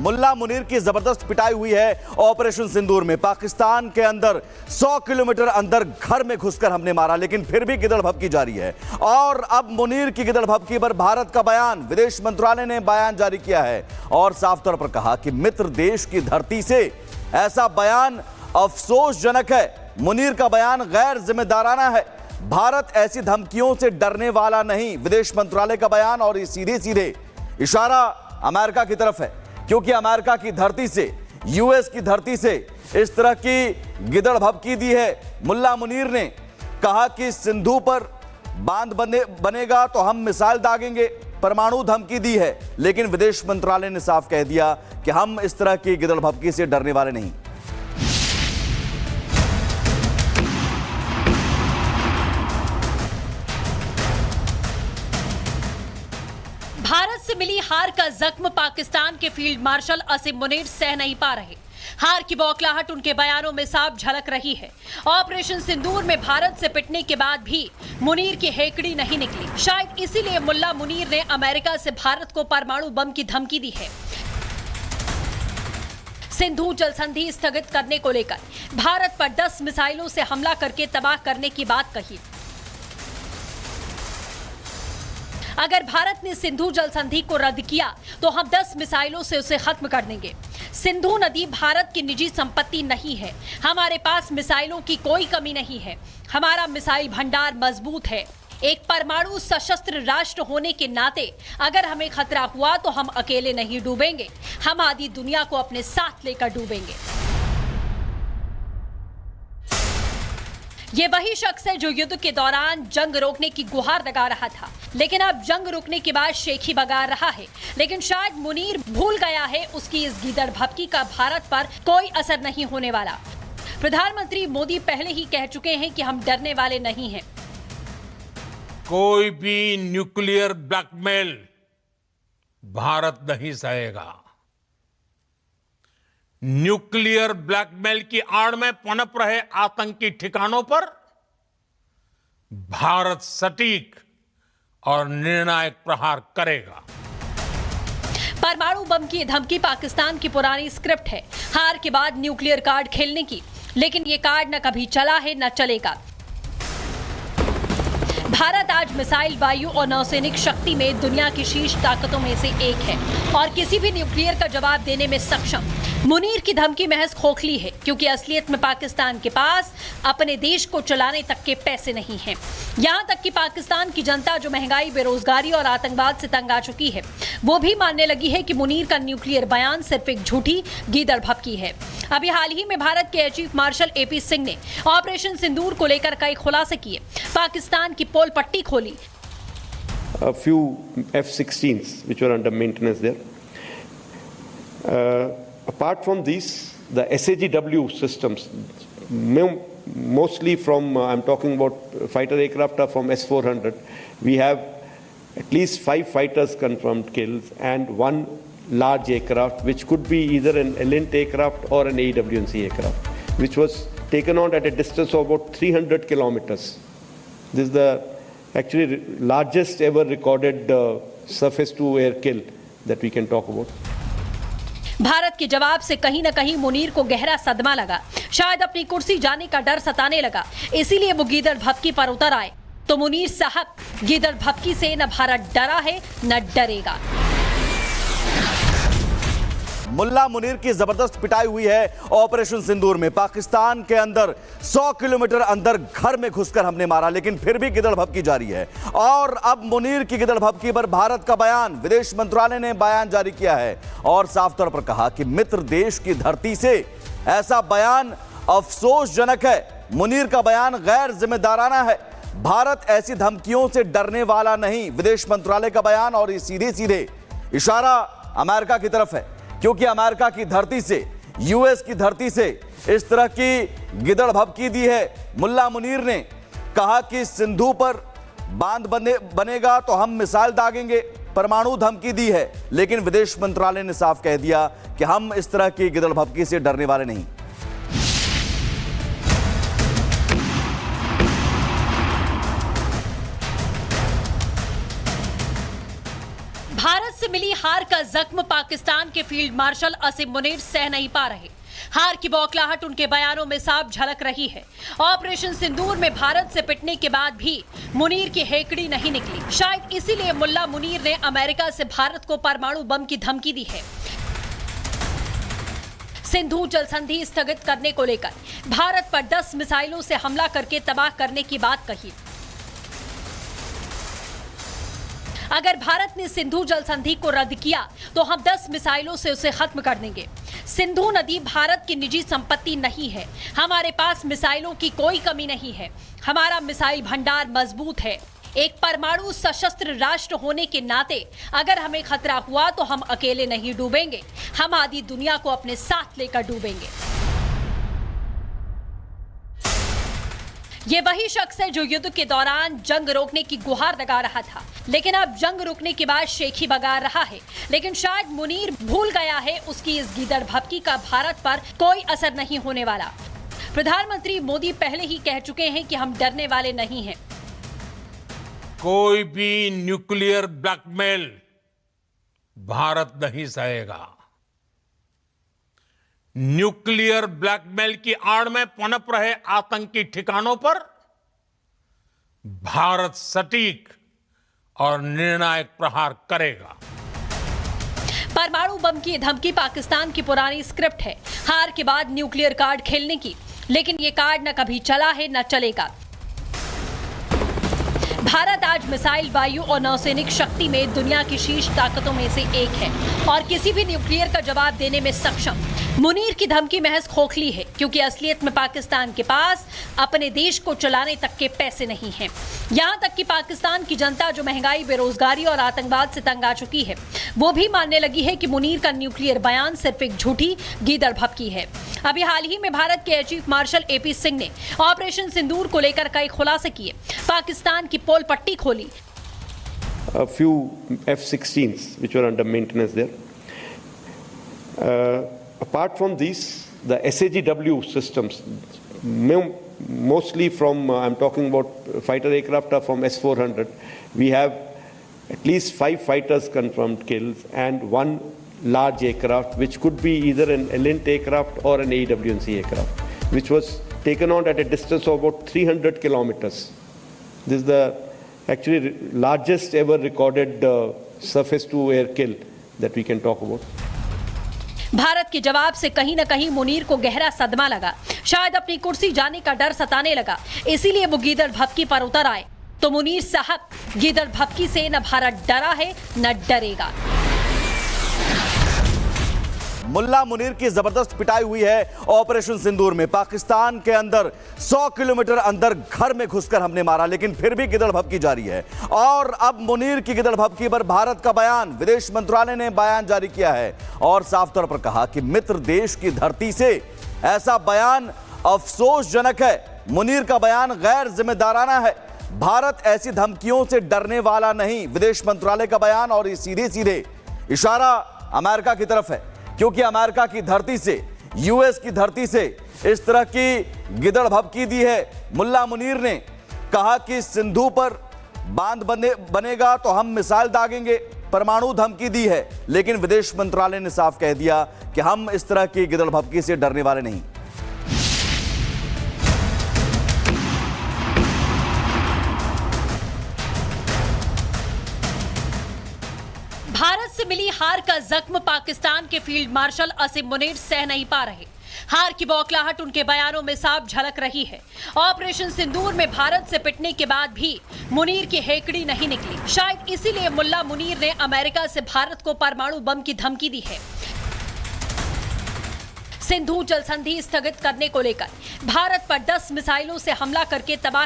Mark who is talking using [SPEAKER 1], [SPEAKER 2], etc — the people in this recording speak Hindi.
[SPEAKER 1] मुल्ला मुनीर की जबरदस्त पिटाई हुई है ऑपरेशन सिंदूर में। पाकिस्तान के अंदर 100 किलोमीटर अंदर घर में घुसकर हमने मारा, लेकिन फिर भी गिदड़ भभकी जारी है। और अब मुनीर की गिदड़ भभकी पर भारत का बयान, विदेश मंत्रालय ने बयान जारी किया है और साफ तौर पर कहा कि मित्र देश की धरती से ऐसा बयान अफसोसजनक है। मुनीर का बयान गैर जिम्मेदाराना है। भारत ऐसी धमकियों से डरने वाला नहीं, विदेश मंत्रालय का बयान। और ये सीधे सीधे इशारा अमेरिका की तरफ है, क्योंकि अमेरिका की धरती से, यूएस की धरती से इस तरह की गिदड़ भभकी दी है। मुल्ला मुनीर ने कहा कि सिंधु पर बांध बनेगा तो हम मिसाइल दागेंगे, परमाणु धमकी दी है। लेकिन विदेश मंत्रालय ने साफ कह दिया कि हम इस तरह की गिदड़ भभकी से डरने वाले नहीं।
[SPEAKER 2] भारत से मिली हार का जख्म पाकिस्तान के फील्ड मार्शल असीम मुनीर सह नहीं पा रहे। हार की बौखलाहट उनके बयानों में साफ झलक रही है। ऑपरेशन सिंदूर में भारत से पिटने के बाद भी मुनीर की हेकड़ी नहीं निकली। शायद इसीलिए मुल्ला मुनीर ने अमेरिका से भारत को परमाणु बम की धमकी दी है। सिंधु जल संधि स्थगित करने को लेकर भारत पर 10 मिसाइलों से हमला करके तबाह करने की बात कही। अगर भारत ने सिंधु जल संधि को रद्द किया तो हम 10 मिसाइलों से उसे खत्म कर देंगे। सिंधु नदी भारत की निजी संपत्ति नहीं है। हमारे पास मिसाइलों की कोई कमी नहीं है। हमारा मिसाइल भंडार मजबूत है। एक परमाणु सशस्त्र राष्ट्र होने के नाते अगर हमें खतरा हुआ तो हम अकेले नहीं डूबेंगे, हम आधी दुनिया को अपने साथ लेकर डूबेंगे। ये वही शख्स है जो युद्ध के दौरान जंग रोकने की गुहार लगा रहा था, लेकिन अब जंग रुकने के बाद शेखी बगा रहा है। लेकिन शायद मुनीर भूल गया है उसकी इस गिदड़ भभकी का भारत पर कोई असर नहीं होने वाला। प्रधानमंत्री मोदी पहले ही कह चुके हैं कि हम डरने वाले नहीं हैं।
[SPEAKER 3] कोई भी न्यूक्लियर ब्लैकमेल भारत नहीं सहेगा। न्यूक्लियर ब्लैकमेल की आड़ में पनप रहे आतंकी ठिकानों पर भारत सटीक और निर्णायक प्रहार करेगा।
[SPEAKER 2] परमाणु बम की धमकी पाकिस्तान की पुरानी स्क्रिप्ट है, हार के बाद न्यूक्लियर कार्ड खेलने की। लेकिन ये कार्ड न कभी चला है न चलेगा। भारत आज मिसाइल, वायु और नौसैनिक शक्ति में दुनिया की शीर्ष ताकतों में से एक है और किसी भी न्यूक्लियर का जवाब देने में सक्षम। मुनीर की धमकी महज खोखली है, क्योंकि असलियत में पाकिस्तान के पास अपने देश को चलाने तक के पैसे नहीं हैं। यहाँ तक कि पाकिस्तान की जनता जो महंगाई, बेरोजगारी और आतंकवाद से तंग आ चुकी है, वो भी मानने लगी है कि मुनीर का न्यूक्लियर बयान सिर्फ एक झूठी गिदड़ भभकी है। अभी हाल ही में भारत के air chief marshal AP Singh ने ऑपरेशन सिंदूर को लेकर कई खुलासे किए। पाकिस्तान की पोल पट्टी खोली।
[SPEAKER 4] A few F-16s which were under maintenance there. Apart from these, the SAGW systems, mostly from, I'm talking about fighter aircraft are from S-400. We have at least 5 fighters confirmed kills and 1 large aircraft, which could be either an ELINT aircraft or an AWNC aircraft, which was taken on at a distance of about 300 kilometers. This is the actually largest ever recorded surface to air kill that we can talk about.
[SPEAKER 2] Bharat के जवाब से कहीं न कहीं मुनीर को गहरा सदमा लगा। शायद अपनी कुर्सी जाने का डर सताने लगा, इसीलिए वो गिदड़ भभकी पर उतर आए। तो मुनीर साहब, गिदड़ भभकी से न भारत डरा है न डरेगा।
[SPEAKER 1] मुल्ला मुनीर की जबरदस्त पिटाई हुई है ऑपरेशन सिंदूर में। पाकिस्तान के अंदर 100 किलोमीटर अंदर घर में घुसकर हमने मारा, लेकिन फिर भी गिदड़ भभकी जारी है। और अब मुनीर की गिदड़ भभकी पर भारत का बयान, विदेश मंत्रालय ने बयान जारी किया है और साफ तौर पर कहा कि मित्र देश की धरती से ऐसा बयान अफसोसजनक है। मुनीर का बयान गैर जिम्मेदाराना है। भारत ऐसी धमकियों से डरने वाला नहीं, विदेश मंत्रालय का बयान। और ये सीधे सीधे इशारा अमेरिका की तरफ है, क्योंकि अमेरिका की धरती से, यूएस की धरती से इस तरह की गिदड़ भभकी दी है। मुल्ला मुनीर ने कहा कि सिंधु पर बांध बनेगा तो हम मिसाइल दागेंगे, परमाणु धमकी दी है। लेकिन विदेश मंत्रालय ने साफ कह दिया कि हम इस तरह की गिदड़ भभकी से डरने वाले नहीं।
[SPEAKER 2] भारत से मिली हार का जख्म पाकिस्तान के फील्ड मार्शल असीम मुनीर सह नहीं पा रहे। हार की बौखलाहट उनके बयानों में साफ झलक रही है। ऑपरेशन सिंदूर में भारत से पिटने के बाद भी मुनीर की हेकड़ी नहीं निकली। शायद इसीलिए मुल्ला मुनीर ने अमेरिका से भारत को परमाणु बम की धमकी दी है। सिंधु जल संधि स्थगित करने को लेकर भारत पर 10 मिसाइलों से हमला करके तबाह करने की बात कही। अगर भारत ने सिंधु जल संधि को रद्द किया तो हम 10 मिसाइलों से उसे खत्म कर देंगे। सिंधु नदी भारत की निजी संपत्ति नहीं है। हमारे पास मिसाइलों की कोई कमी नहीं है। हमारा मिसाइल भंडार मजबूत है। एक परमाणु सशस्त्र राष्ट्र होने के नाते अगर हमें खतरा हुआ तो हम अकेले नहीं डूबेंगे, हम आधी दुनिया को अपने साथ लेकर डूबेंगे। ये वही शख्स है जो युद्ध के दौरान जंग रोकने की गुहार लगा रहा था, लेकिन अब जंग रुकने के बाद शेखी बगा रहा है। लेकिन शायद मुनीर भूल गया है उसकी इस गीदड़ भभकी का भारत पर कोई असर नहीं होने वाला। प्रधानमंत्री मोदी पहले ही कह चुके हैं कि हम डरने वाले नहीं हैं।
[SPEAKER 3] कोई भी न्यूक्लियर ब्लैकमेल भारत नहीं सहेगा। न्यूक्लियर ब्लैकमेल की आड़ में पनप रहे आतंकी ठिकानों पर भारत सटीक और निर्णायक प्रहार करेगा।
[SPEAKER 2] परमाणु बम की धमकी पाकिस्तान की पुरानी स्क्रिप्ट है, हार के बाद न्यूक्लियर कार्ड खेलने की। लेकिन ये कार्ड न कभी चला है न चलेगा। भारत आज मिसाइल, वायु और नौसैनिक शक्ति में दुनिया की शीर्ष ताकतों में से एक है और किसी भी न्यूक्लियर का जवाब देने में सक्षम। मुनीर की धमकी महज खोखली है, क्योंकि असलियत में पाकिस्तान के पास अपने देश को चलाने तक के पैसे नहीं हैं। यहाँ तक कि पाकिस्तान की जनता जो महंगाई, बेरोजगारी और आतंकवाद से तंग आ चुकी है, वो भी मानने लगी है कि मुनीर का न्यूक्लियर बयान सिर्फ एक झूठी गीदड़ भभकी है। अभी हाल ही में भारत के air chief marshal AP Singh ने ऑपरेशन सिंदूर को लेकर कई खुलासे किए। पाकिस्तान की पोल पट्टी खोली।
[SPEAKER 4] A few F-16s which were under maintenance there. Apart from these, the SAGW systems, mostly from, I'm talking about fighter aircraft are from S-400. We have at least 5 fighters confirmed kills and 1 large aircraft, which could be either an ELINT aircraft or an AWNC aircraft, which was taken on at a distance of about 300 kilometers. This is the actually largest ever recorded surface-to-air kill that we can talk about.
[SPEAKER 2] Bharat के जवाब से कहीं न कहीं मुनीर को गहरा सदमा लगा। शायद अपनी कुर्सी जाने का डर सताने लगा, इसीलिए वो गीदड़ भभकी पर उतर आए। तो मुनीर साहब, गीदड़ भभकी से न भारत डरा है न डरेगा।
[SPEAKER 1] मुल्ला मुनीर की जबरदस्त पिटाई हुई है ऑपरेशन सिंदूर में। पाकिस्तान के अंदर 100 किलोमीटर अंदर घर में घुसकर हमने मारा, लेकिन फिर भी गिदड़ भभकी जारी है। और अब मुनीर की गिदड़ भभकी पर भारत का बयान, विदेश मंत्रालय ने बयान जारी किया है और साफ तौर पर कहा कि मित्र देश की धरती से ऐसा बयान अफसोसजनक है। मुनीर का बयान गैर जिम्मेदाराना है। भारत ऐसी धमकियों से डरने वाला नहीं, विदेश मंत्रालय का बयान। और ये सीधे सीधे इशारा अमेरिका की तरफ है, क्योंकि अमेरिका की धरती से, यूएस की धरती से इस तरह की गिदड़ भभकी दी है। मुल्ला मुनीर ने कहा कि सिंधु पर बांध बनेगा तो हम मिसाइल दागेंगे, परमाणु धमकी दी है। लेकिन विदेश मंत्रालय ने साफ कह दिया कि हम इस तरह की गिदड़ भभकी से डरने वाले नहीं।
[SPEAKER 2] भारत से मिली हार का जख्म पाकिस्तान के फील्ड मार्शल असीम मुनीर सह नहीं पा रहे। हार की बौखलाहट उनके बयानों में साफ झलक रही है। ऑपरेशन सिंदूर में भारत से पिटने के बाद भी मुनीर की हेकड़ी नहीं निकली। शायद इसीलिए मुल्ला मुनीर ने अमेरिका से भारत को परमाणु बम की धमकी दी है। सिंधु जल संधि स्थगित करने को लेकर भारत पर 10 मिसाइलों से हमला करके तबाह